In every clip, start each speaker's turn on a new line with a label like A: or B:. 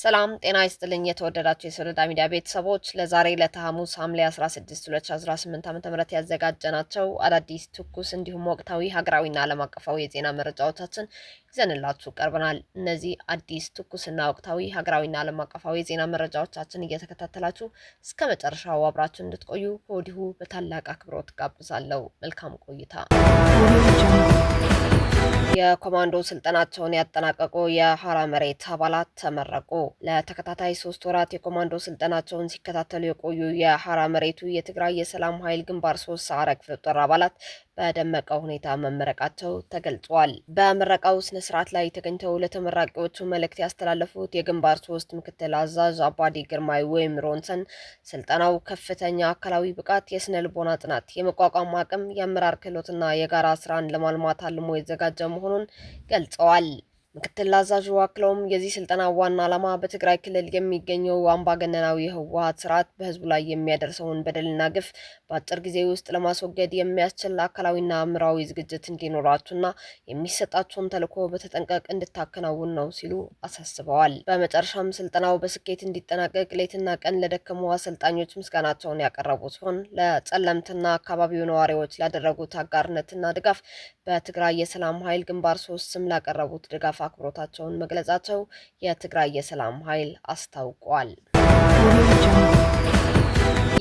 A: ሰላም ጤና ይስጥልኝ የተወደዳችሁ የሶሎዳ ሚዲያ ቤተሰቦች ለዛሬ ለሐሙስ ሐምሌ 16 2018 ዓ.ም ያዘጋጀናቸው አዳዲስ ትኩስ እንዲሁም ወቅታዊ ሀገራዊና ዓለም አቀፋዊ የዜና መረጃዎቻችን ይዘንላችሁ ቀርበናል። እነዚህ አዲስ ትኩስና ወቅታዊ ሀገራዊና ዓለም አቀፋዊ የዜና መረጃዎቻችን እየተከታተላችሁ እስከ መጨረሻው አብራችሁ እንድትቆዩ ከወዲሁ በታላቅ አክብሮት ጋብዛለሁ። መልካም ቆይታ። የኮማንዶ ስልጠናቸውን ያጠናቀቁ የሐራ መሬት አባላት ተመረቁ። ለተከታታይ 3 ወራት የኮማንዶ ስልጠናቸውን ሲከታተሉ የቆዩ የሐራ መሬቱ የትግራይ የሰላም ኃይል ግንባር 3 ሰዓረ ክፍለ ጦር አባላት በደመቀ ሁኔታ መመረቃቸው ተገልጿል። በምረቃው ስነ ስርዓት ላይ ተገኝተው ለተመራቂዎቹ መልእክት ያስተላለፉት የግንባር 3 ምክትል አዛዥ አባዲ ግርማይ ወይም ሮንሰን ስልጠናው ከፍተኛ አካላዊ ብቃት፣ የስነ ልቦና ጥናት፣ የመቋቋም አቅም፣ የአመራር ክህሎትና የጋራ ስራን ለማልማት አልሞ የተዘጋጀ መሆኑን ገልጸዋል። ምክትል አዛዡ አክለውም የዚህ ስልጠና ዋና ዓላማ በትግራይ ክልል የሚገኘው አምባገነናዊ የህወሓት ስርዓት በህዝቡ ላይ የሚያደርሰውን በደልና ግፍ በአጭር ጊዜ ውስጥ ለማስወገድ የሚያስችል አካላዊና አእምሯዊ ዝግጅት እንዲኖራችሁና የሚሰጣችሁን ተልዕኮ በተጠንቀቅ እንድታከናውን ነው ሲሉ አሳስበዋል። በመጨረሻም ስልጠናው በስኬት እንዲጠናቀቅ ሌትና ቀን ለደከሙ አሰልጣኞች ምስጋናቸውን ያቀረቡ ሲሆን ለጸለምትና አካባቢው ነዋሪዎች ላደረጉት አጋርነትና ድጋፍ በትግራይ የሰላም ኃይል ግንባር 3 ስም ላቀረቡት ድጋፍ አክብሮታቸውን መግለጻቸው የትግራይ የሰላም ኃይል አስታውቋል።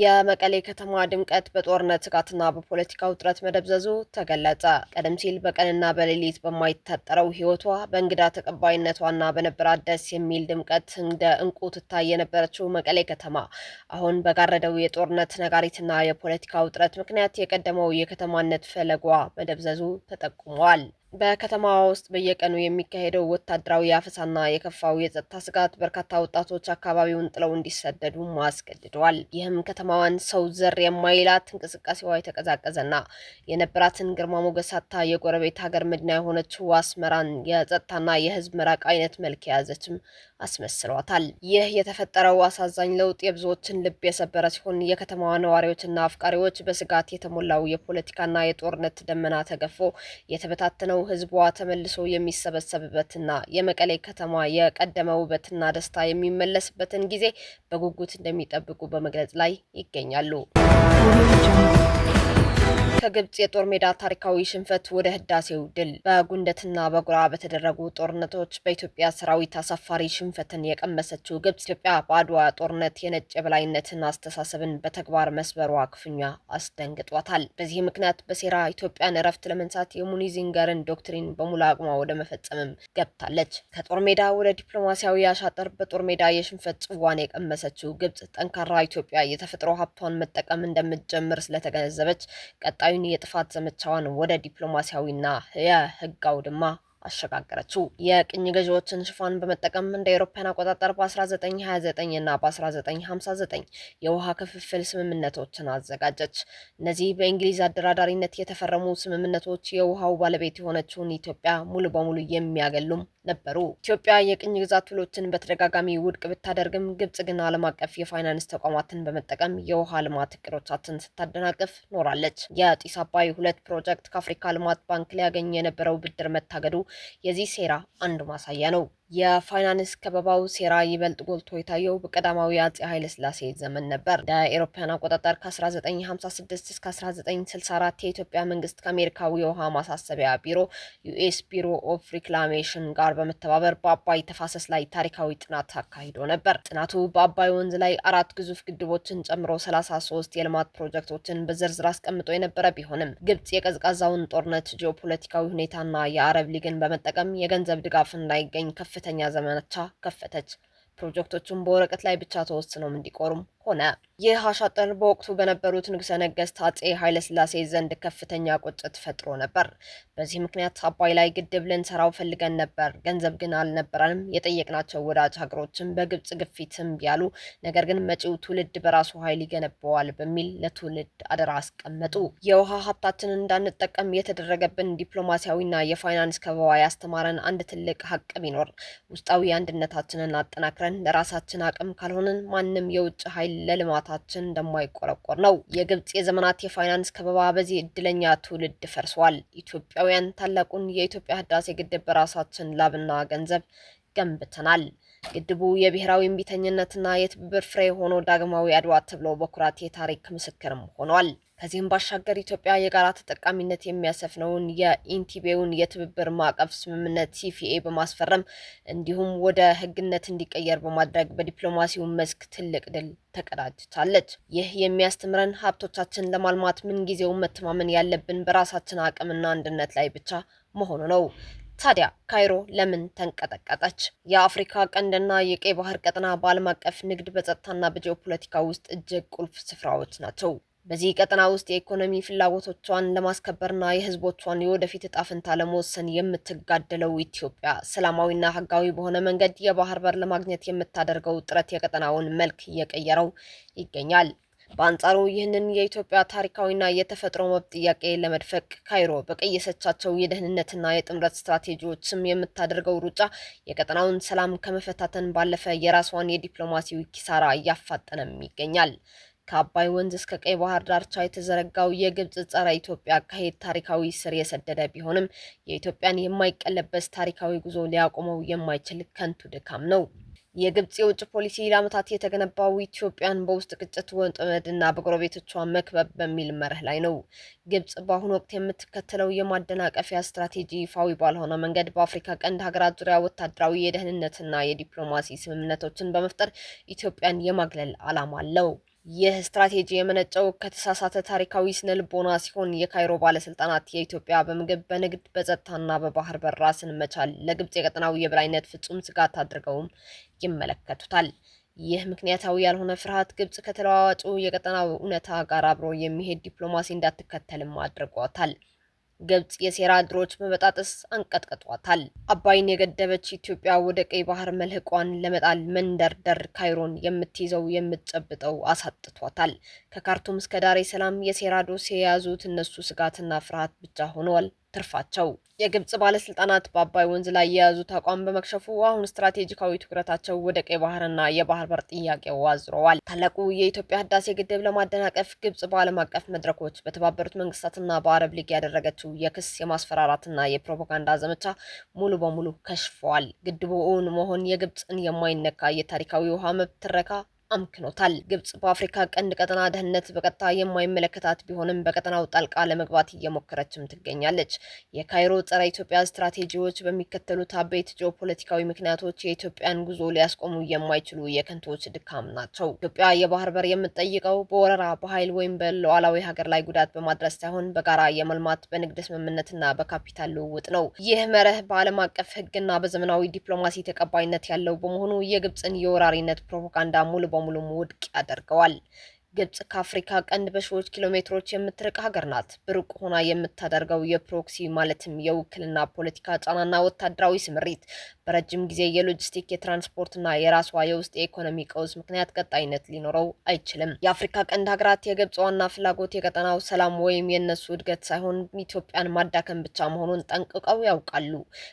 A: የመቀሌ ከተማ ድምቀት በጦርነት ስጋትና በፖለቲካ ውጥረት መደብዘዙ ተገለጸ። ቀደም ሲል በቀንና በሌሊት በማይታጠረው ህይወቷ በእንግዳ ተቀባይነቷና በነበራት ደስ የሚል ድምቀት እንደ እንቁ ትታይ የነበረችው መቀሌ ከተማ አሁን በጋረደው የጦርነት ነጋሪትና የፖለቲካ ውጥረት ምክንያት የቀደመው የከተማነት ፈለጓ መደብዘዙ ተጠቁሟል። በከተማዋ ውስጥ በየቀኑ የሚካሄደው ወታደራዊ አፈሳና የከፋው የጸጥታ ስጋት በርካታ ወጣቶች አካባቢውን ጥለው እንዲሰደዱ አስገድደዋል። ይህም ከተማዋን ሰው ዘር የማይላት እንቅስቃሴዋ የተቀዛቀዘና የነበራትን ግርማ ሞገስ አጥታ የጎረቤት ሀገር መዲና የሆነችው አስመራን የጸጥታና የህዝብ መራቅ አይነት መልክ የያዘችም አስመስሏታል። ይህ የተፈጠረው አሳዛኝ ለውጥ የብዙዎችን ልብ የሰበረ ሲሆን የከተማዋ ነዋሪዎችና አፍቃሪዎች በስጋት የተሞላው የፖለቲካና የጦርነት ደመና ተገፎ የተበታተነው ህዝቧ ተመልሶ የሚሰበሰብበትና የመቀሌ ከተማ የቀደመ ውበትና ደስታ የሚመለስበትን ጊዜ በጉጉት እንደሚጠብቁ በመግለጽ ላይ ይገኛሉ። ከግብጽ የጦር ሜዳ ታሪካዊ ሽንፈት ወደ ህዳሴው ድል። በጉንደትና በጉራ በተደረጉ ጦርነቶች በኢትዮጵያ ሰራዊት አሳፋሪ ሽንፈትን የቀመሰችው ግብጽ ኢትዮጵያ በአድዋ ጦርነት የነጭ የበላይነትን አስተሳሰብን በተግባር መስበሯ ክፉኛ አስደንግጧታል። በዚህ ምክንያት በሴራ ኢትዮጵያን እረፍት ለመንሳት የሙኒዚንገርን ዶክትሪን በሙሉ አቅሟ ወደ መፈጸምም ገብታለች። ከጦር ሜዳ ወደ ዲፕሎማሲያዊ አሻጥር በጦር ሜዳ የሽንፈት ጽዋን የቀመሰችው ግብጽ ጠንካራ ኢትዮጵያ የተፈጥሮ ሀብቷን መጠቀም እንደምትጀምር ስለተገነዘበች ቀጣዩን የጥፋት ዘመቻዋን ወደ ዲፕሎማሲያዊና የህግ አውድማ አሸጋገረችው። የቅኝ ገዢዎችን ሽፋን በመጠቀም እንደ አውሮፓውያን አቆጣጠር በ1929 እና በ1959 የውሃ ክፍፍል ስምምነቶችን አዘጋጀች። እነዚህ በእንግሊዝ አደራዳሪነት የተፈረሙ ስምምነቶች የውሃው ባለቤት የሆነችውን ኢትዮጵያ ሙሉ በሙሉ የሚያገሉም ነበሩ። ኢትዮጵያ የቅኝ ግዛት ውሎችን በተደጋጋሚ ውድቅ ብታደርግም ግብጽ ግን ዓለም አቀፍ የፋይናንስ ተቋማትን በመጠቀም የውሃ ልማት እቅዶቻችን ስታደናቅፍ ኖራለች። የጢስ አባይ 2 ፕሮጀክት ከአፍሪካ ልማት ባንክ ሊያገኝ የነበረው ብድር መታገዱ የዚህ ሴራ አንዱ ማሳያ ነው። የፋይናንስ ከበባው ሴራ ይበልጥ ጎልቶ የታየው በቀዳማዊ አጼ ኃይለ ሥላሴ ዘመን ነበር። ለአውሮፓውያን አቆጣጠር ከ1956 እስከ 1964 የኢትዮጵያ መንግስት ከአሜሪካው የውሃ ማሳሰቢያ ቢሮ ዩኤስ ቢሮ ኦፍ ሪክላሜሽን ጋር በመተባበር በአባይ ተፋሰስ ላይ ታሪካዊ ጥናት አካሂዶ ነበር። ጥናቱ በአባይ ወንዝ ላይ 4 ግዙፍ ግድቦችን ጨምሮ 33 የልማት ፕሮጀክቶችን በዝርዝር አስቀምጦ የነበረ ቢሆንም ግብጽ የቀዝቃዛውን ጦርነት ጂኦፖለቲካዊ ሁኔታና የአረብ ሊግን በመጠቀም የገንዘብ ድጋፍ እንዳይገኝ ከፍተኛ ዘመቻ ከፈተች። ፕሮጀክቶቹም በወረቀት ላይ ብቻ ተወስነው እንዲቆሩም ሆነ። ይህ አሻጥር በወቅቱ በነበሩት ንጉሠ ነገሥት አጼ ኃይለ ሥላሴ ዘንድ ከፍተኛ ቁጭት ፈጥሮ ነበር። በዚህ ምክንያት አባይ ላይ ግድብ ልንሰራው ፈልገን ነበር፣ ገንዘብ ግን አልነበረንም። የጠየቅናቸው ወዳጅ ሀገሮችን በግብጽ ግፊትም ቢያሉ፣ ነገር ግን መጪው ትውልድ በራሱ ኃይል ይገነባዋል በሚል ለትውልድ አደራ አስቀመጡ። የውሃ ሀብታችንን እንዳንጠቀም የተደረገብን ዲፕሎማሲያዊና የፋይናንስ ከበባ ያስተማረን አንድ ትልቅ ሀቅ ቢኖር ውስጣዊ አንድነታችንን አጠናክረን ለራሳችን አቅም ካልሆንን ማንም የውጭ ኃይል ለልማታችን እንደማይቆረቆር ነው። የግብጽ የዘመናት የፋይናንስ ከበባ በዚህ እድለኛ ትውልድ ፈርሷል። ኢትዮጵያውያን ታላቁን የኢትዮጵያ ህዳሴ ግድብ በራሳችን ላብና ገንዘብ ገንብተናል። ግድቡ የብሔራዊ እምቢተኝነትና የትብብር ፍሬ ሆኖ ዳግማዊ አድዋ ተብሎ በኩራት የታሪክ ምስክርም ሆኗል። ከዚህም ባሻገር ኢትዮጵያ የጋራ ተጠቃሚነት የሚያሰፍነውን የኢንቲቤውን የትብብር ማዕቀፍ ስምምነት ሲፒኤ በማስፈረም እንዲሁም ወደ ሕግነት እንዲቀየር በማድረግ በዲፕሎማሲው መስክ ትልቅ ድል ተቀዳጅታለች። ይህ የሚያስተምረን ሀብቶቻችን ለማልማት ምንጊዜው መተማመን ያለብን በራሳችን አቅምና አንድነት ላይ ብቻ መሆኑ ነው። ታዲያ ካይሮ ለምን ተንቀጠቀጠች? የአፍሪካ ቀንድና የቀይ ባህር ቀጠና በዓለም አቀፍ ንግድ በጸጥታና በጂኦፖለቲካ ውስጥ እጅግ ቁልፍ ስፍራዎች ናቸው። በዚህ ቀጠና ውስጥ የኢኮኖሚ ፍላጎቶቿን ለማስከበርና የህዝቦቿን የወደፊት እጣ ፈንታ ለመወሰን የምትጋደለው ኢትዮጵያ ሰላማዊና ህጋዊ በሆነ መንገድ የባህር በር ለማግኘት የምታደርገው ጥረት የቀጠናውን መልክ እየቀየረው ይገኛል። በአንጻሩ ይህንን የኢትዮጵያ ታሪካዊና የተፈጥሮ መብት ጥያቄ ለመድፈቅ ካይሮ በቀየሰቻቸው የደህንነትና የጥምረት ስትራቴጂዎች ስም የምታደርገው ሩጫ የቀጠናውን ሰላም ከመፈታተን ባለፈ የራሷን የዲፕሎማሲያዊ ኪሳራ እያፋጠነም ይገኛል። ከአባይ ወንዝ እስከ ቀይ ባህር ዳርቻ የተዘረጋው የግብጽ ጸረ ኢትዮጵያ አካሄድ ታሪካዊ ስር የሰደደ ቢሆንም የኢትዮጵያን የማይቀለበስ ታሪካዊ ጉዞ ሊያቆመው የማይችል ከንቱ ድካም ነው። የግብጽ የውጭ ፖሊሲ ለዓመታት የተገነባው ኢትዮጵያን በውስጥ ግጭት ወጥመድና በጎረቤቶቿ መክበብ በሚል መርህ ላይ ነው። ግብጽ በአሁኑ ወቅት የምትከተለው የማደናቀፊያ ስትራቴጂ ይፋዊ ባልሆነ መንገድ በአፍሪካ ቀንድ ሀገራት ዙሪያ ወታደራዊ የደህንነትና የዲፕሎማሲ ስምምነቶችን በመፍጠር ኢትዮጵያን የማግለል ዓላማ አለው። ይህ ስትራቴጂ የመነጨው ከተሳሳተ ታሪካዊ ስነ ልቦና ሲሆን የካይሮ ባለስልጣናት የኢትዮጵያ በምግብ፣ በንግድ፣ በጸጥታና በባህር በር ራስን መቻል ለግብጽ የቀጠናው የበላይነት ፍጹም ስጋት አድርገውም ይመለከቱታል። ይህ ምክንያታዊ ያልሆነ ፍርሃት ግብጽ ከተለዋዋጩ የቀጠናው እውነታ ጋር አብሮ የሚሄድ ዲፕሎማሲ እንዳትከተልም አድርጓታል። ግብጽ የሴራ ድሮች በመጣጥስ አንቀጥቅጧታል። አባይን የገደበች ኢትዮጵያ ወደ ቀይ ባህር መልህቋን ለመጣል መንደርደር ካይሮን የምትይዘው የምትጨብጠው አሳጥቷታል። ከካርቱም እስከ ዳሬ ሰላም የሴራ ዶሴ የያዙት እነሱ ስጋትና ፍርሃት ብቻ ሆነዋል ትርፋቸው። የግብጽ ባለስልጣናት በአባይ ወንዝ ላይ የያዙት አቋም በመክሸፉ አሁን ስትራቴጂካዊ ትኩረታቸው ወደ ቀይ ባህርና የባህር በር ጥያቄው አዝረዋል። ታላቁ የኢትዮጵያ ህዳሴ ግድብ ለማደናቀፍ ግብጽ በዓለም አቀፍ መድረኮች በተባበሩት መንግስታትና በአረብ ሊግ ያደረገችው የክስ የማስፈራራትና የፕሮፓጋንዳ ዘመቻ ሙሉ በሙሉ ከሽፈዋል። ግድቡ እውን መሆን የግብጽን የማይነካ የታሪካዊ ውሃ መብት ትረካ አምክኖታል። ግብጽ በአፍሪካ ቀንድ ቀጠና ደህንነት በቀጥታ የማይመለከታት ቢሆንም በቀጠናው ጣልቃ ለመግባት እየሞከረችም ትገኛለች። የካይሮ ጸረ ኢትዮጵያ ስትራቴጂዎች በሚከተሉት አበይት ጂኦፖለቲካዊ ምክንያቶች የኢትዮጵያን ጉዞ ሊያስቆሙ የማይችሉ የከንቶች ድካም ናቸው። ኢትዮጵያ የባህር በር የምትጠይቀው በወረራ በኃይል ወይም በሉዓላዊ ሀገር ላይ ጉዳት በማድረስ ሳይሆን በጋራ የመልማት በንግድ ስምምነትና በካፒታል ልውውጥ ነው። ይህ መርህ በዓለም አቀፍ ሕግና በዘመናዊ ዲፕሎማሲ ተቀባይነት ያለው በመሆኑ የግብጽን የወራሪነት ፕሮፓጋንዳ ሙሉ በሙሉ ውድቅ ያደርገዋል። ግብጽ ከአፍሪካ ቀንድ በሺዎች ኪሎ ሜትሮች የምትርቅ ሀገር ናት። ብሩቅ ሆና የምታደርገው የፕሮክሲ ማለትም የውክልና ፖለቲካ ጫናና ወታደራዊ ስምሪት በረጅም ጊዜ የሎጂስቲክ የትራንስፖርትና የራሷ የውስጥ የኢኮኖሚ ቀውስ ምክንያት ቀጣይነት ሊኖረው አይችልም። የአፍሪካ ቀንድ ሀገራት የግብጽ ዋና ፍላጎት የቀጠናው ሰላም ወይም የእነሱ እድገት ሳይሆን ኢትዮጵያን ማዳከም ብቻ መሆኑን ጠንቅቀው ያውቃሉ።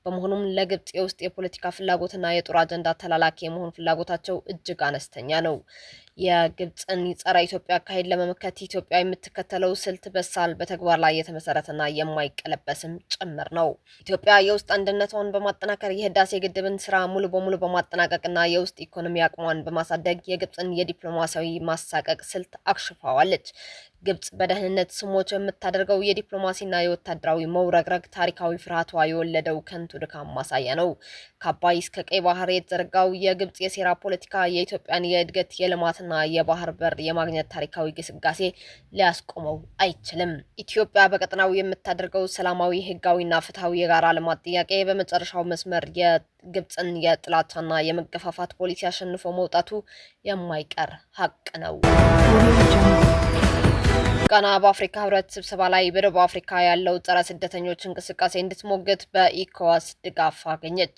A: በመሆኑም ለግብጽ የውስጥ የፖለቲካ ፍላጎትና የጦር አጀንዳ ተላላኪ የመሆን ፍላጎታቸው እጅግ አነስተኛ ነው። የግብጽን ጸረ ኢትዮጵያ አካሄድ ለመመከት ኢትዮጵያ የምትከተለው ስልት በሳል በተግባር ላይ የተመሰረተና የማይቀለበስም ጭምር ነው። ኢትዮጵያ የውስጥ አንድነቷን በማጠናከር የህዳሴ ግድብን ስራ ሙሉ በሙሉ በማጠናቀቅና የውስጥ ኢኮኖሚ አቅሟን በማሳደግ የግብጽን የዲፕሎማሲያዊ ማሳቀቅ ስልት አክሽፋዋለች። ግብጽ በደህንነት ስሞች የምታደርገው የዲፕሎማሲና የወታደራዊ መውረግረግ ታሪካዊ ፍርሃቷ የወለደው ከንቱ ድካም ማሳያ ነው። ከአባይ እስከ ቀይ ባህር የተዘረጋው የግብጽ የሴራ ፖለቲካ የኢትዮጵያን የእድገት የልማትና የባህር በር የማግኘት ታሪካዊ ግስጋሴ ሊያስቆመው አይችልም። ኢትዮጵያ በቀጠናው የምታደርገው ሰላማዊ፣ ህጋዊና ፍትሐዊ የጋራ ልማት ጥያቄ በመጨረሻው መስመር የግብጽን የጥላቻና የመገፋፋት ፖሊሲ አሸንፎ መውጣቱ የማይቀር ሀቅ ነው። ጋና በአፍሪካ ህብረት ስብሰባ ላይ በደቡብ አፍሪካ ያለው ጸረ ስደተኞች እንቅስቃሴ እንድትሞግት በኢኮዋስ ድጋፍ አገኘች።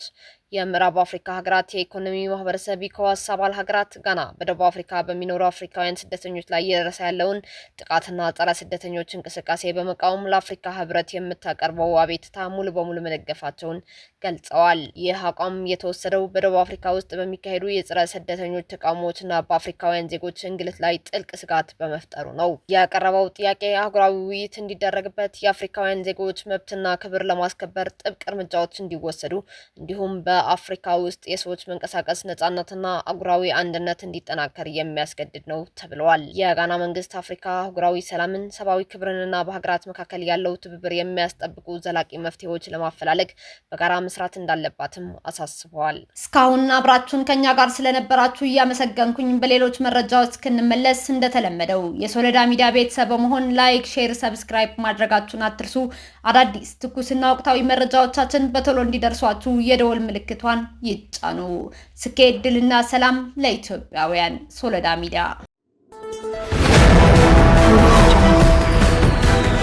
A: የምዕራብ አፍሪካ ሀገራት የኢኮኖሚ ማህበረሰብ ኢኮዋስ አባል ሀገራት ጋና በደቡብ አፍሪካ በሚኖሩ አፍሪካውያን ስደተኞች ላይ እየደረሰ ያለውን ጥቃትና ጸረ ስደተኞች እንቅስቃሴ በመቃወም ለአፍሪካ ህብረት የምታቀርበው አቤቱታ ሙሉ በሙሉ መደገፋቸውን ገልጸዋል። ይህ አቋም የተወሰደው በደቡብ አፍሪካ ውስጥ በሚካሄዱ የጸረ ስደተኞች ተቃውሞዎችና በአፍሪካውያን ዜጎች እንግልት ላይ ጥልቅ ስጋት በመፍጠሩ ነው። ያቀረበው ጥያቄ አህጉራዊ ውይይት እንዲደረግበት፣ የአፍሪካውያን ዜጎች መብትና ክብር ለማስከበር ጥብቅ እርምጃዎች እንዲወሰዱ እንዲሁም በአፍሪካ ውስጥ የሰዎች መንቀሳቀስ ነጻነትና አህጉራዊ አንድነት እንዲጠናከር የሚያስገድድ ነው ተብለዋል። የጋና መንግስት አፍሪካ አህጉራዊ ሰላምን፣ ሰብአዊ ክብርንና በሀገራት መካከል ያለው ትብብር የሚያስጠብቁ ዘላቂ መፍትሄዎች ለማፈላለግ በጋራ መስራት እንዳለባትም አሳስበዋል። እስካሁን አብራችሁን ከኛ ጋር ስለነበራችሁ እያመሰገንኩኝ በሌሎች መረጃዎች እስክንመለስ እንደተለመደው የሶሎዳ ሚዲያ ቤተሰብ በመሆን ላይክ፣ ሼር፣ ሰብስክራይብ ማድረጋችሁን አትርሱ። አዳዲስ ትኩስና ወቅታዊ መረጃዎቻችን በቶሎ እንዲደርሷችሁ የደወል ምልክቷን ይጫኑ። ስኬት፣ ድልና ሰላም ለኢትዮጵያውያን። ሶሎዳ ሚዲያ